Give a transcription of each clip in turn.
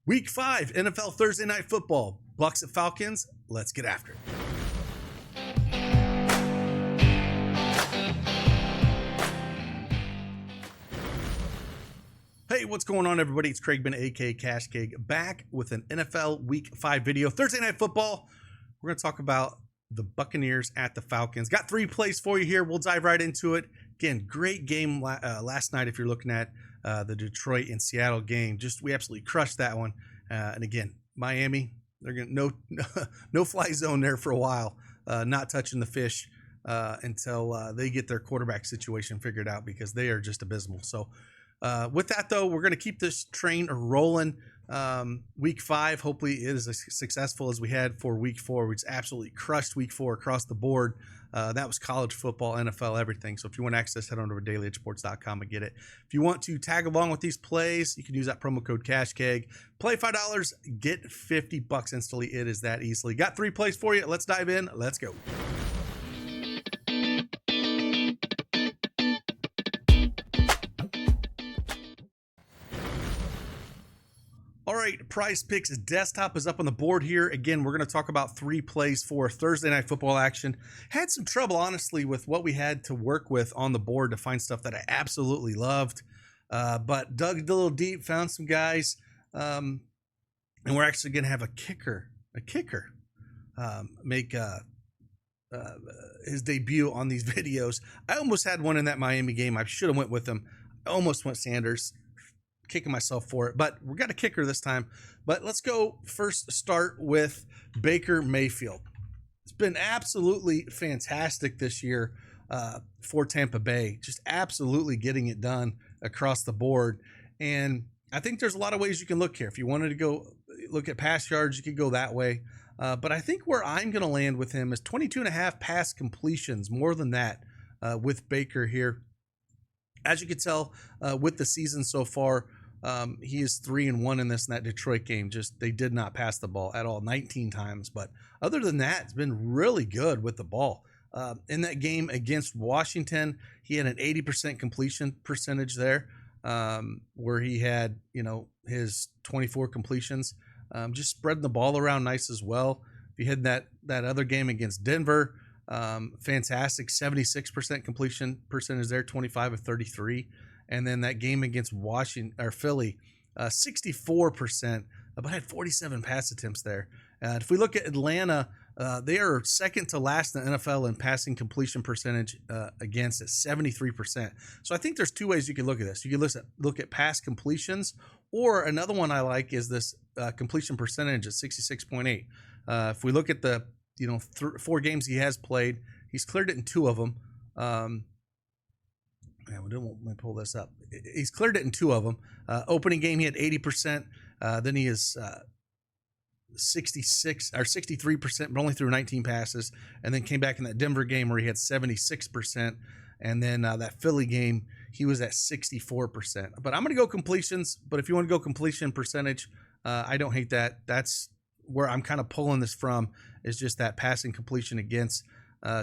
Week 5 NFL Thursday Night Football. Bucs at Falcons. Let's get after it. Hey, what's going on, everybody? It's Craig Ben, aka Cash Cake, back with an NFL Week 5 video. Thursday Night Football. We're going to talk about the Buccaneers at the Falcons. Got 3 plays for you here. We'll dive right into it. Again, great game last night if you're looking at the Detroit and Seattle game. We absolutely crushed that one. And again, Miami, they're going to no fly zone there for a while. Not touching the fish until they get their quarterback situation figured out, because they are just abysmal. So with that, though, we're going to keep this train rolling. Week 5, hopefully it is as successful as we had for week 4. We just absolutely crushed week 4 across the board. That was college football, NFL, everything. So if you want access, head on over to dailyedgesports.com and get it. If you want to tag along with these plays, you can use that promo code CashKeg. Play $5, get $50 instantly. It is that easily. Got 3 plays for you. Let's dive in. Let's go. All right, Prizepicks desktop is up on the board here. Again, we're going to talk about 3 plays for Thursday Night Football action. Had some trouble, honestly, with what we had to work with on the board to find stuff that I absolutely loved. But dug a little deep, found some guys, and we're actually going to have a kicker make his debut on these videos. I almost had one in that Miami game. I should have went with him. I almost went Sanders. Kicking myself for it, but we got a kicker this time. But let's go first start with Baker Mayfield. It's been absolutely fantastic this year for Tampa Bay, just absolutely getting it done across the board. And I think there's a lot of ways you can look here. If you wanted to go look at pass yards, you could go that way. But I think where I'm going to land with him is 22.5 pass completions, more than that with Baker here. As you can tell with the season so far, he is 3-1 in that Detroit game. Just they did not pass the ball at all, 19 times. But other than that, it's been really good with the ball. In that game against Washington, he had an 80% completion percentage there, where he had his 24 completions. Just spreading the ball around nice as well. If you had that other game against Denver, fantastic 76% completion percentage there, 25 of 33. And then that game against Philly, 64%, but had 47 pass attempts there. If we look at Atlanta, they are second to last in the NFL in passing completion percentage against at 73%. So I think there's 2 ways you can look at this. You can look at pass completions, or another one I like is this completion percentage at 66.8. If we look at the 4 games he has played, he's cleared it in 2 of them. Let me pull this up. He's cleared it in 2 of them. Opening game, he had 80%. Then he is 66 or 63%, but only threw 19 passes. And then came back in that Denver game where he had 76%. And then that Philly game, he was at 64%. But I'm going to go completions. But if you want to go completion percentage, I don't hate that. That's where I'm kind of pulling this from, is just that passing completion against.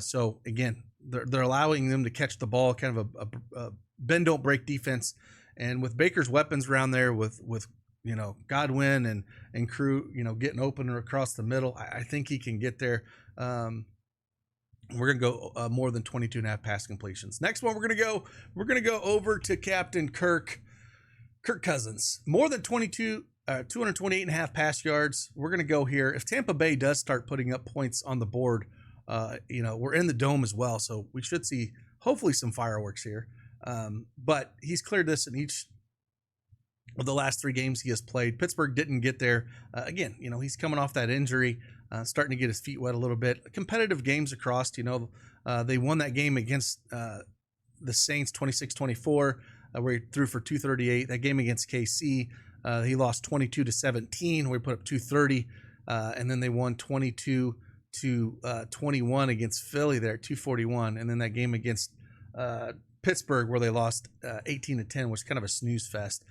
So again, they're allowing them to catch the ball, kind of a bend don't break defense. And with Baker's weapons around there, with Godwin and crew, getting open or across the middle, I think he can get there. We're gonna go more than 22.5 pass completions. Next one, we're gonna go over to Captain Kirk Cousins, more than 228.5 pass yards. We're gonna go here. If Tampa Bay does start putting up points on the board, we're in the dome as well, so we should see hopefully some fireworks here. But he's cleared this in each of the last 3 games he has played. Pittsburgh didn't get there. Again, he's coming off that injury, starting to get his feet wet a little bit. Competitive games across, they won that game against the Saints 26-24, where he threw for 238. That game against KC, he lost 22-17, where he put up 230, and then they won 22-21 against Philly there at 241, and then that game against Pittsburgh where they lost 18-10 was kind of a snooze fest.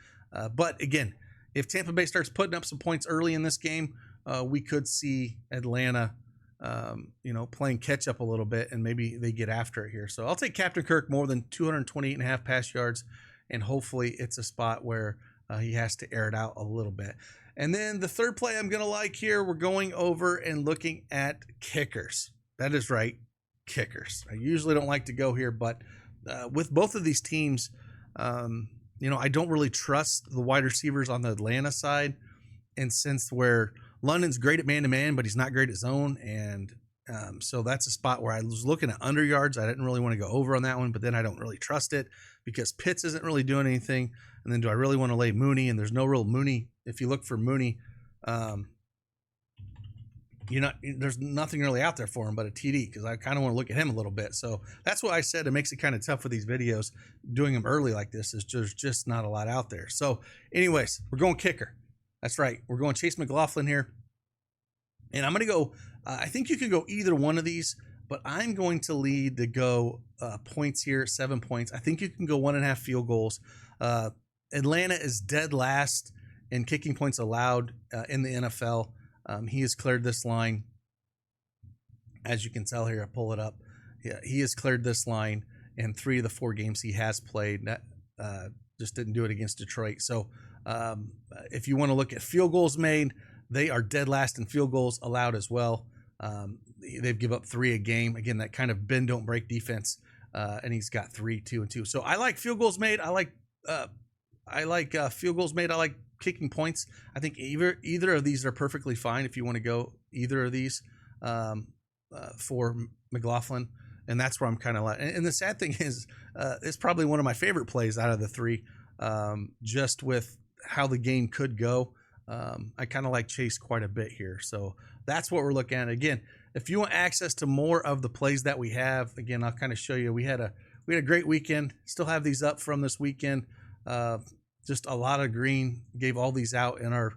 But again, if Tampa Bay starts putting up some points early in this game, we could see Atlanta playing catch up a little bit, and maybe they get after it here. So I'll take Captain Kirk more than 228.5 pass yards, and hopefully it's a spot where he has to air it out a little bit. And then the third play I'm going to like here, we're going over and looking at kickers. That is right, kickers. I usually don't like to go here, but with both of these teams, I don't really trust the wide receivers on the Atlanta side. And since where London's great at man-to-man, but he's not great at zone, and so that's a spot where I was looking at under yards. I didn't really want to go over on that one, but then I don't really trust it because Pitts isn't really doing anything. And then do I really want to lay Mooney? And there's no real Mooney. If you look for Mooney, there's nothing really out there for him but a TD, because I kind of want to look at him a little bit. So that's what I said. It makes it kind of tough with these videos. Doing them early like this is just not a lot out there. So anyways, we're going kicker. That's right. We're going Chase McLaughlin here. And I'm going to go, I think you can go either one of these, but I'm going to lead to go points here, 7 points. I think you can go 1.5 field goals. Atlanta is dead last in kicking points allowed in the NFL. He has cleared this line. As you can tell here, I pull it up. Yeah, he has cleared this line in 3 of the 4 games he has played. Just didn't do it against Detroit. So if you want to look at field goals made, they are dead last in field goals allowed as well. They've given up 3 a game. Again, that kind of bend don't break defense. And he's got 3, 2, and 2. So I like field goals made. I like field goals made. I like kicking points. I think either of these are perfectly fine if you want to go either of these for McLaughlin. And that's where I'm kind of like. And the sad thing is, it's probably one of my favorite plays out of the 3, just with how the game could go. I kind of like Chase quite a bit here. So that's what we're looking at. Again, if you want access to more of the plays that we have, again, I'll kind of show you. We had a great weekend. Still have these up from this weekend. Just a lot of green. Gave all these out in our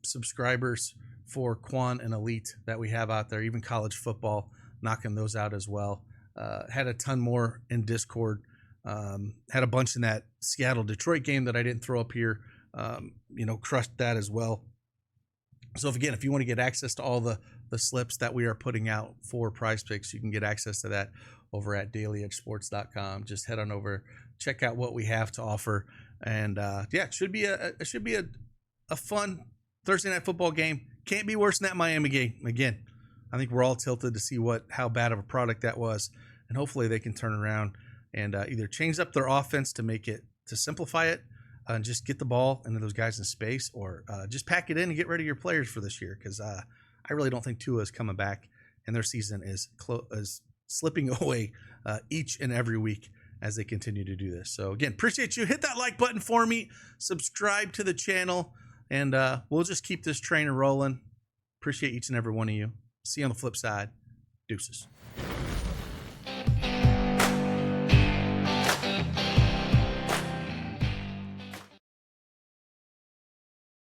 subscribers for Quan and Elite that we have out there. Even college football, knocking those out as well. Had a ton more in Discord. Had a bunch in that Seattle-Detroit game that I didn't throw up here. Crushed that as well. So if you want to get access to all the slips that we are putting out for PrizePicks, you can get access to that over at dailyedgesports.com. Just head on over, check out what we have to offer, and it should be a fun Thursday night football game. Can't be worse than that Miami game. Again, I think we're all tilted to see how bad of a product that was, and hopefully they can turn around and either change up their offense to simplify it, and just get the ball into those guys in space, or just pack it in and get rid of your players for this year, because I really don't think Tua is coming back, and their season is slipping away each and every week as they continue to do this. So again, appreciate you. Hit that like button for me. Subscribe to the channel, and we'll just keep this train rolling. Appreciate each and every one of you. See you on the flip side. Deuces.